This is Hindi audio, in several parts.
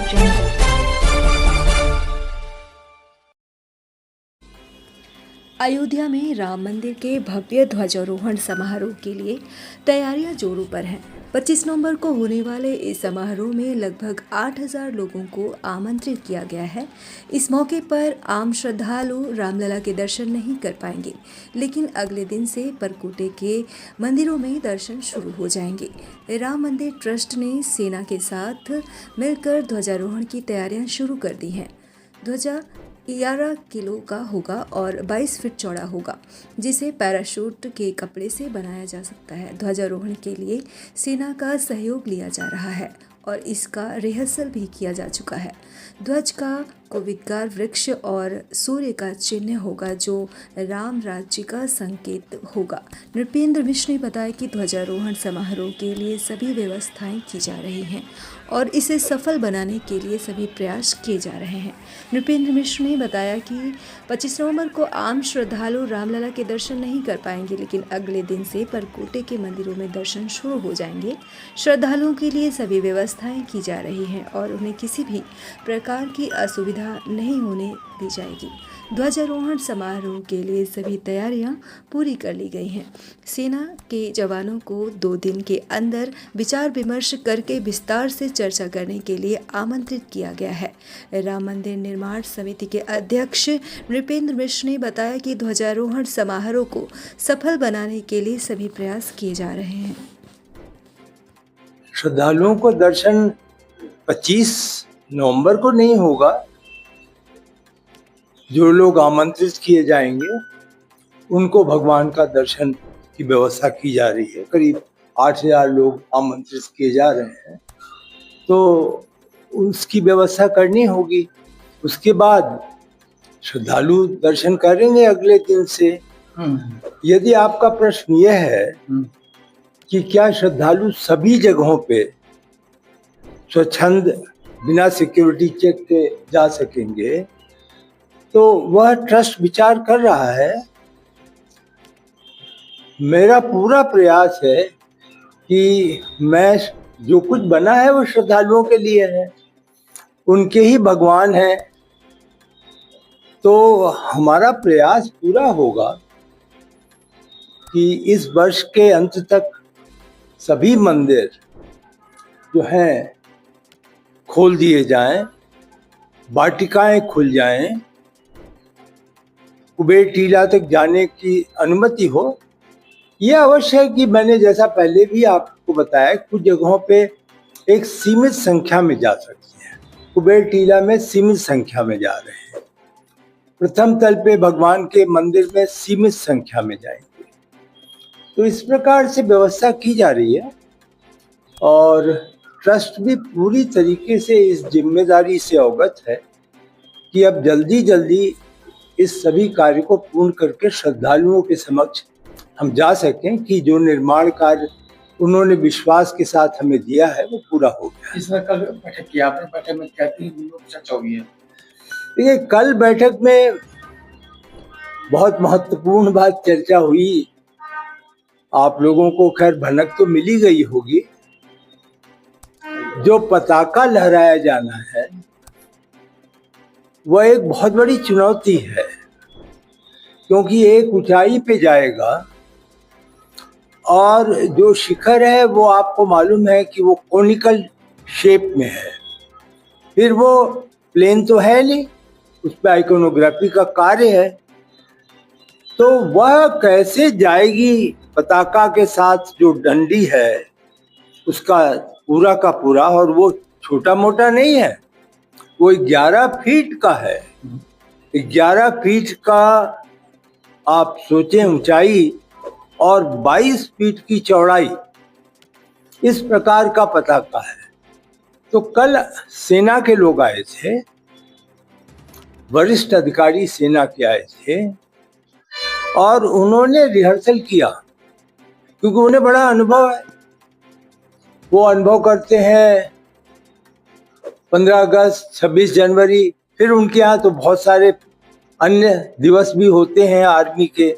jungle. अयोध्या में राम मंदिर के भव्य ध्वजारोहण समारोह के लिए तैयारियां जोरों पर हैं। 25 नवंबर को होने वाले इस समारोह में लगभग 8,000 लोगों को आमंत्रित किया गया है। इस मौके पर आम श्रद्धालु रामलला के दर्शन नहीं कर पाएंगे, लेकिन अगले दिन से परकोटे के मंदिरों में दर्शन शुरू हो जाएंगे। राम मंदिर ट्रस्ट ने सेना के साथ मिलकर ध्वजारोहण की तैयारियां शुरू कर दी हैं। ध्वजा 11 किलो का होगा और 22 फीट चौड़ा होगा, जिसे पैराशूट के कपड़े से बनाया जा सकता है। ध्वजारोहण के लिए सेना का सहयोग लिया जा रहा है और इसका रिहर्सल भी किया जा चुका है। ध्वज का कोविदकार वृक्ष और सूर्य का चिन्ह होगा, जो राम राज्य का संकेत होगा। नृपेंद्र मिश्र ने बताया कि ध्वजारोहण समारोह के लिए सभी व्यवस्थाएं की जा रही हैं और इसे सफल बनाने के लिए सभी प्रयास किए जा रहे हैं। नृपेंद्र मिश्र ने बताया कि 25 नवंबर को आम श्रद्धालु रामलला के दर्शन नहीं कर पाएंगे, लेकिन अगले दिन से परकोटे के मंदिरों में दर्शन शुरू हो जाएंगे। श्रद्धालुओं के लिए सभी व्यवस्थाएं की जा रही हैं और उन्हें किसी भी प्रकार की असुविधा नहीं होने दी जाएगी। ध्वजारोहण समारोह के लिए सभी तैयारियां पूरी कर ली गई हैं। सेना के जवानों को 2 दिन के अंदर विचार विमर्श करके विस्तार से चर्चा करने के लिए आमंत्रित किया गया है। राम मंदिर निर्माण समिति के अध्यक्ष नृपेंद्र मिश्र ने बताया कि ध्वजारोहण समारोह को सफल बनाने के लिए सभी प्रयास किए जा रहे हैं। श्रद्धालुओं को दर्शन 25 नवंबर को नहीं होगा। जो लोग आमंत्रित किए जाएंगे उनको भगवान का दर्शन की व्यवस्था की जा रही है। करीब 8,000 लोग आमंत्रित किए जा रहे हैं, तो उसकी व्यवस्था करनी होगी। उसके बाद श्रद्धालु दर्शन करेंगे अगले दिन से। यदि आपका प्रश्न यह है कि क्या श्रद्धालु सभी जगहों पे स्वच्छंद बिना सिक्योरिटी चेक के जा सकेंगे, तो वह ट्रस्ट विचार कर रहा है। मेरा पूरा प्रयास है कि मैं जो कुछ बना है वो श्रद्धालुओं के लिए है, उनके ही भगवान हैं। तो हमारा प्रयास पूरा होगा कि इस वर्ष के अंत तक सभी मंदिर जो हैं खोल दिए जाएं, वाटिकाएं खुल जाएं, कुबेर टीला तक जाने की अनुमति हो। यह अवश्य है कि मैंने जैसा पहले भी आपको बताया, कुछ जगहों पे एक सीमित संख्या में जा सकते हैं। कुबेर टीला में सीमित संख्या में जा रहे हैं। प्रथम तल पे भगवान के मंदिर में सीमित संख्या में जाएंगे। तो इस प्रकार से व्यवस्था की जा रही है और ट्रस्ट भी पूरी तरीके से इस जिम्मेदारी से अवगत है कि अब जल्दी जल्दी इस सभी कार्य को पूर्ण करके श्रद्धालुओं के समक्ष हम जा सकें कि जो निर्माण कार्य उन्होंने विश्वास के साथ हमें दिया है वो पूरा हो गया। इसमें कल बैठक किया आपने, बैठक में क्या चर्चा हुई है? देखिए, कल बैठक में बहुत महत्वपूर्ण बात चर्चा हुई। आप लोगों को खैर भनक तो मिली गई होगी। जो पताका लहराया जाना है वह एक बहुत बड़ी चुनौती है, क्योंकि एक ऊंचाई पे जाएगा और जो शिखर है वो आपको मालूम है कि वो कोनिकल शेप में है। फिर वो प्लेन तो है नहीं, उस पर आइकोनोग्राफी का कार्य है। तो वह कैसे जाएगी पताका के साथ, जो डंडी है उसका पूरा का पूरा, और वो छोटा मोटा नहीं है, वो 11 फीट का है। 11 फीट का आप सोचें ऊंचाई और 22 फीट की चौड़ाई, इस प्रकार का पताका है। तो कल सेना के लोग आए थे, वरिष्ठ अधिकारी सेना के आए थे और उन्होंने रिहर्सल किया, क्योंकि उन्हें बड़ा अनुभव है। वो अनुभव करते हैं 15 अगस्त, 26 जनवरी, फिर उनके यहाँ तो बहुत सारे अन्य दिवस भी होते हैं आर्मी के।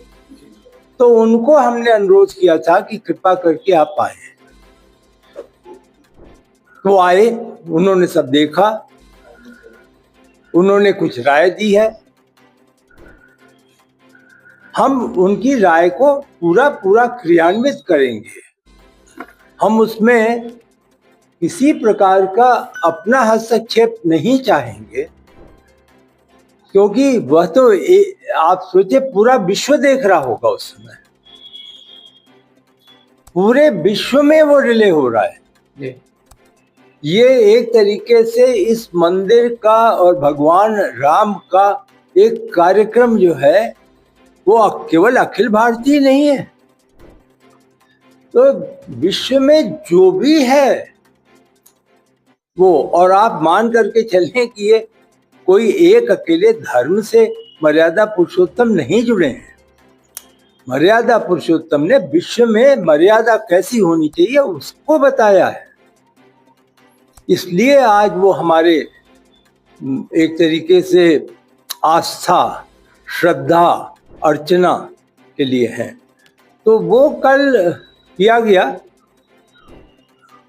तो उनको हमने अनुरोध किया था कि कृपा करके आप आए। वो आए, उन्होंने सब देखा उन्होंने कुछ राय दी है, हम उनकी राय को पूरा क्रियान्वित करेंगे। हम उसमें किसी प्रकार का अपना हस्तक्षेप नहीं चाहेंगे, क्योंकि वह तो आप सोचिए पूरा विश्व देख रहा होगा उस समय, पूरे विश्व में वो रिले हो रहा है। ये एक तरीके से इस मंदिर का और भगवान राम का एक कार्यक्रम जो है वो केवल अखिल भारतीय नहीं है, तो विश्व में जो भी है वो, और आप मान करके चलें कि ये कोई एक अकेले धर्म से मर्यादा पुरुषोत्तम नहीं जुड़े हैं। मर्यादा पुरुषोत्तम ने विश्व में मर्यादा कैसी होनी चाहिए उसको बताया है, इसलिए आज वो हमारे एक तरीके से आस्था, श्रद्धा, अर्चना के लिए हैं। तो वो कल किया गया।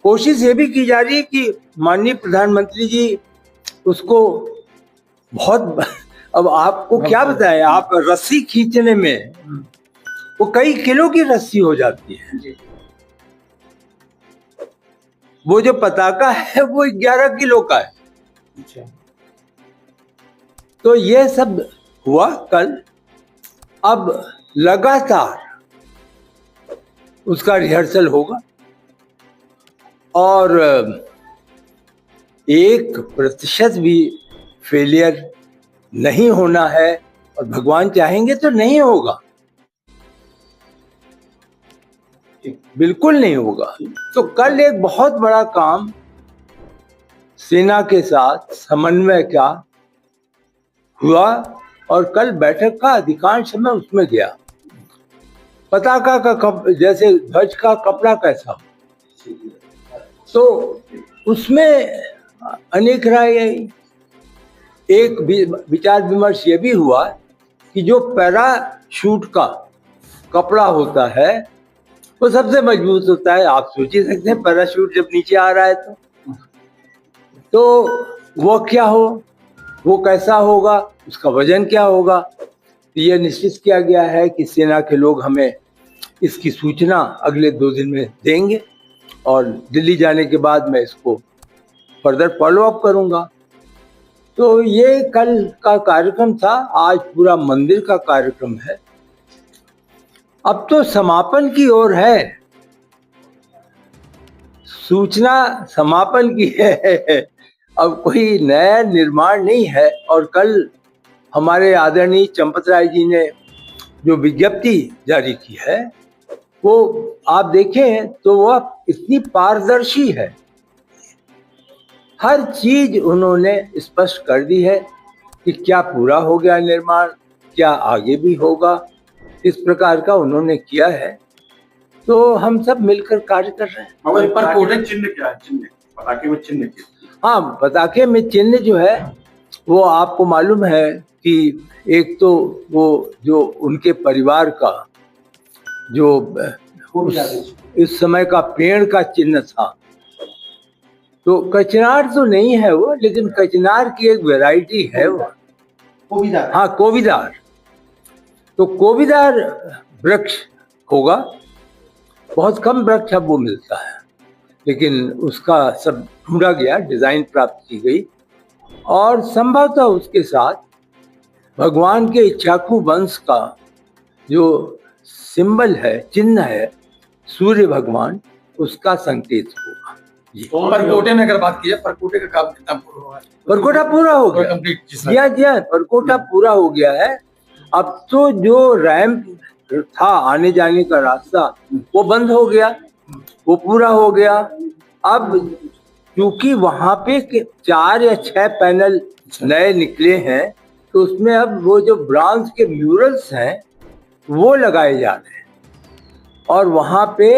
कोशिश ये भी की जा रही है कि माननीय प्रधानमंत्री जी उसको बहुत, अब आपको क्या बताएं, आप रस्सी खींचने में वो कई किलो की रस्सी हो जाती है। वो जो पताका है वो 11 किलो का है। तो ये सब हुआ कल। अब लगातार उसका रिहर्सल होगा और 1% भी फेलियर नहीं होना है, और भगवान चाहेंगे तो नहीं होगा, बिल्कुल नहीं होगा। तो कल एक बहुत बड़ा काम सेना के साथ समन्वय का हुआ, और कल बैठक का अधिकांश समय उसमें गया। पताका का जैसे ध्वज का कपड़ा कैसा हो, तो उसमें अनेक राय आई। एक विचार विमर्श ये भी हुआ कि जो पैराशूट का कपड़ा होता है वो सबसे मजबूत होता है। आप सोच ही सकते हैं पैराशूट जब नीचे आ रहा है तो वो क्या हो, वो कैसा होगा, उसका वजन क्या होगा। ये निश्चित किया गया है कि सेना के लोग हमें इसकी सूचना अगले 2 दिन में देंगे, और दिल्ली जाने के बाद मैं इसको फर्दर फॉलो अप करूंगा। तो ये कल का कार्यक्रम था। आज पूरा मंदिर का कार्यक्रम है। अब तो समापन की ओर है, सूचना समापन की है, अब कोई नया निर्माण नहीं है। और कल हमारे आदरणीय चंपत राय जी ने जो विज्ञप्ति जारी की है वो आप देखें तो वह इतनी पारदर्शी है, हर चीज उन्होंने स्पष्ट कर दी है कि क्या पूरा हो गया निर्माण, क्या आगे भी होगा, इस प्रकार का उन्होंने किया है। तो हम सब मिलकर कार्य कर रहे हैं। मगर पर कोटे चिन्ह क्या है? चिन्ह पताके में चिन्ह क्या? हाँ, पताके में चिन्ह जो है वो आपको मालूम है कि एक तो वो जो उनके परिवार का जो इस समय का पेड़ का चिन्ह था, तो कचनार तो नहीं है वो, लेकिन कचनार की एक वैरायटी है वो, कोविदार। हाँ कोविदार। तो कोविदार वृक्ष होगा, बहुत कम वृक्ष अब वो मिलता है, लेकिन उसका सब ढूंढा गया, डिजाइन प्राप्त की गई, और संभवतः उसके साथ भगवान के इक्ष्वाकु वंश का जो सिंबल है, चिन्ह है, सूर्य भगवान, उसका संकेत होगा। परकोटे में अगर बात की जाए, परकोटे का काम कितना पूरा हुआ है? परकोटा पूरा हो गया, जी हाँ, परकोटा पूरा हो गया है। अब तो जो रैंप था, आने जाने का रास्ता, वो बंद हो गया, वो पूरा हो गया। अब क्योंकि वहां पे 4 या 6 पैनल नए निकले हैं, तो उसमें अब वो जो ब्रॉन्ज के म्यूरल्स हैं वो लगाए जा रहे हैं, और वहां पे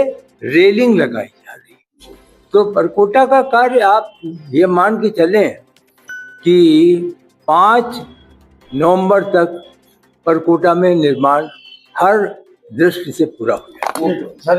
रेलिंग लगाई जा रही है। तो परकोटा का कार्य आप ये मान के चलें कि 5 नवंबर तक परकोटा में निर्माण हर दृष्टि से पूरा हो जाए।